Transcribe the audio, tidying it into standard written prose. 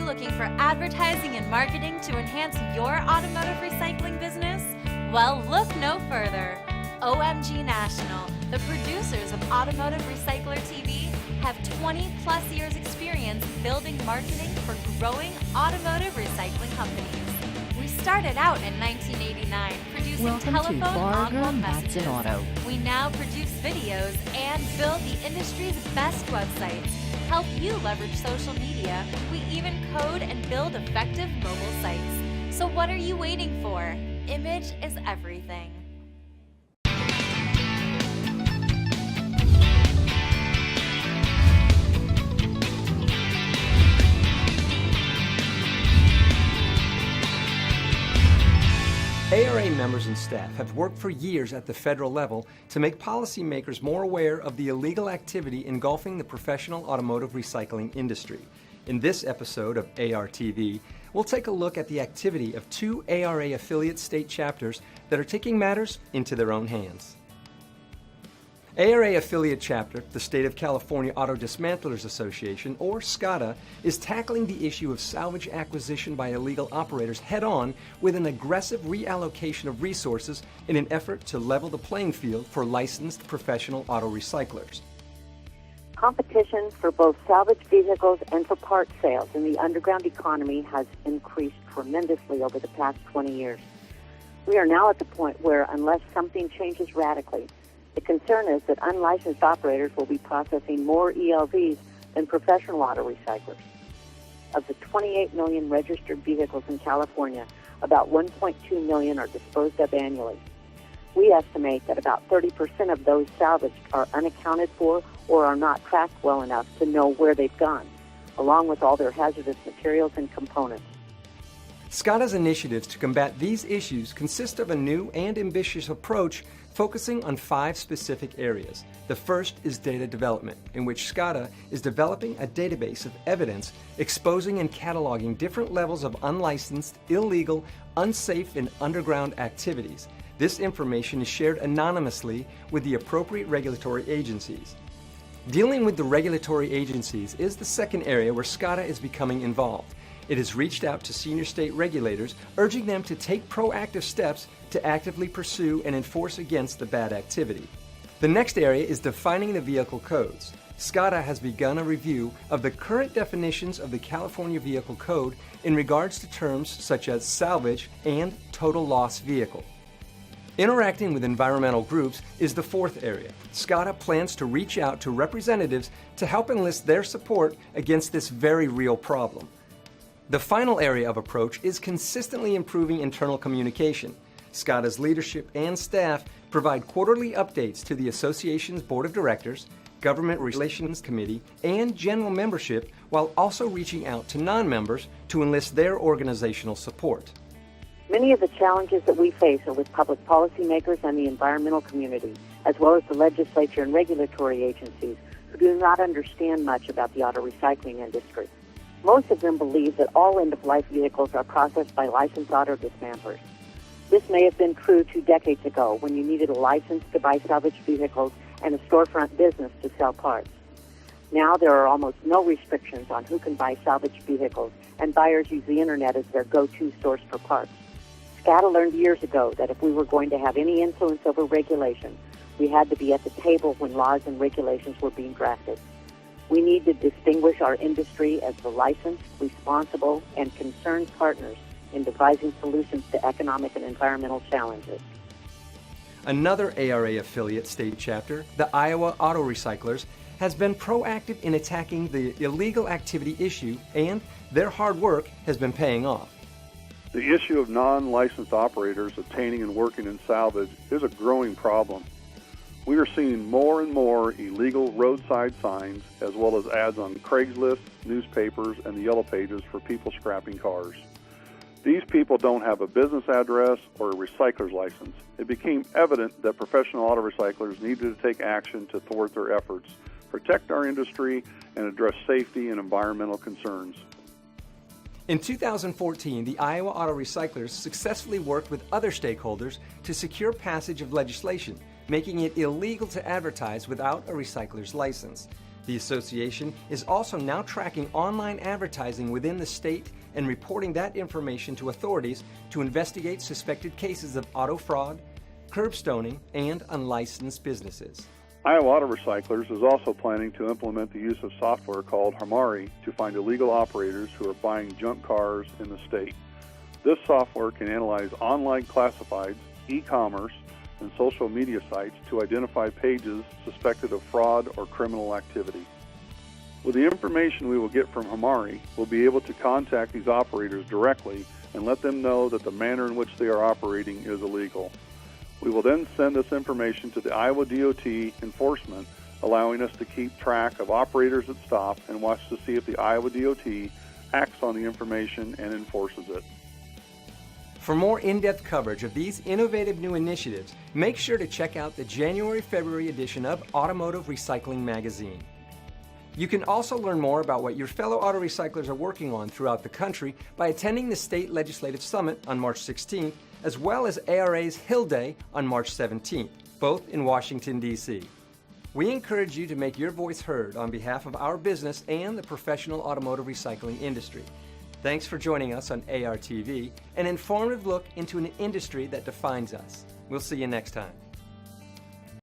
looking for advertising and marketing to enhance your automotive recycling business? Well, look no further. OMG National, the producers of Automotive Recycler TV, have 20 plus years experience building marketing for growing automotive recycling companies. We started out in 1989 producing Welcome telephone to Barger, envelope Matson messages. Auto. We now produce videos and build the industry's best websites, help you leverage social media. We even code and build effective mobile sites. So what are you waiting for? Image is everything. ARA members and staff have worked for years at the federal level to make policymakers more aware of the illegal activity engulfing the professional automotive recycling industry. In this episode of ARTV, we'll take a look at the activity of 2 ARA affiliate state chapters that are taking matters into their own hands. ARA affiliate chapter, the State of California Auto Dismantlers Association, or SCADA, is tackling the issue of salvage acquisition by illegal operators head-on with an aggressive reallocation of resources in an effort to level the playing field for licensed professional auto recyclers. Competition for both salvage vehicles and for part sales in the underground economy has increased tremendously over the past 20 years. We are now at the point where, unless something changes radically, the concern is that unlicensed operators will be processing more ELVs than professional auto recyclers. Of the 28 million registered vehicles in California, about 1.2 million are disposed of annually. We estimate that about 30% of those salvaged are unaccounted for or are not tracked well enough to know where they've gone, along with all their hazardous materials and components. SCADA's initiatives to combat these issues consist of a new and ambitious approach focusing on 5 specific areas. The first is data development, in which SCADA is developing a database of evidence exposing and cataloging different levels of unlicensed, illegal, unsafe, and underground activities. This information is shared anonymously with the appropriate regulatory agencies. Dealing with the regulatory agencies is the second area where SCADA is becoming involved. It has reached out to senior state regulators, urging them to take proactive steps to actively pursue and enforce against the bad activity. The next area is defining the vehicle codes. SCADA has begun a review of the current definitions of the California Vehicle Code in regards to terms such as salvage and total loss vehicle. Interacting with environmental groups is the fourth area. SCADA plans to reach out to representatives to help enlist their support against this very real problem. The final area of approach is consistently improving internal communication. SCADA's leadership and staff provide quarterly updates to the association's board of directors, government relations committee, and general membership, while also reaching out to non-members to enlist their organizational support. Many of the challenges that we face are with public policymakers and the environmental community, as well as the legislature and regulatory agencies who do not understand much about the auto recycling industry. Most of them believe that all end-of-life vehicles are processed by licensed auto dismantlers. This may have been true 2 decades ago when you needed a license to buy salvaged vehicles and a storefront business to sell parts. Now there are almost no restrictions on who can buy salvaged vehicles, and buyers use the internet as their go-to source for parts. SCADA learned years ago that if we were going to have any influence over regulation, we had to be at the table when laws and regulations were being drafted. We need to distinguish our industry as the licensed, responsible, and concerned partners in devising solutions to economic and environmental challenges. Another ARA affiliate state chapter, the Iowa Auto Recyclers, has been proactive in attacking the illegal activity issue, and their hard work has been paying off. The issue of non-licensed operators obtaining and working in salvage is a growing problem. We are seeing more and more illegal roadside signs, as well as ads on Craigslist, newspapers, and the Yellow Pages for people scrapping cars. These people don't have a business address or a recycler's license. It became evident that professional auto recyclers needed to take action to thwart their efforts, protect our industry, and address safety and environmental concerns. In 2014, the Iowa Auto Recyclers successfully worked with other stakeholders to secure passage of legislation, making it illegal to advertise without a recycler's license. The association is also now tracking online advertising within the state and reporting that information to authorities to investigate suspected cases of auto fraud, curbstoning, and unlicensed businesses. Iowa Auto Recyclers is also planning to implement the use of software called Hamari to find illegal operators who are buying junk cars in the state. This software can analyze online classifieds, e-commerce, and social media sites to identify pages suspected of fraud or criminal activity. With the information we will get from Hamari, we'll be able to contact these operators directly and let them know that the manner in which they are operating is illegal. We will then send this information to the Iowa DOT enforcement, allowing us to keep track of operators that stop and watch to see if the Iowa DOT acts on the information and enforces it. For more in-depth coverage of these innovative new initiatives, make sure to check out the January-February edition of Automotive Recycling Magazine. You can also learn more about what your fellow auto recyclers are working on throughout the country by attending the State Legislative Summit on March 16th, as well as ARA's Hill Day on March 17th, both in Washington, D.C. We encourage you to make your voice heard on behalf of our business and the professional automotive recycling industry. Thanks for joining us on ARTV, an informative look into an industry that defines us. We'll see you next time.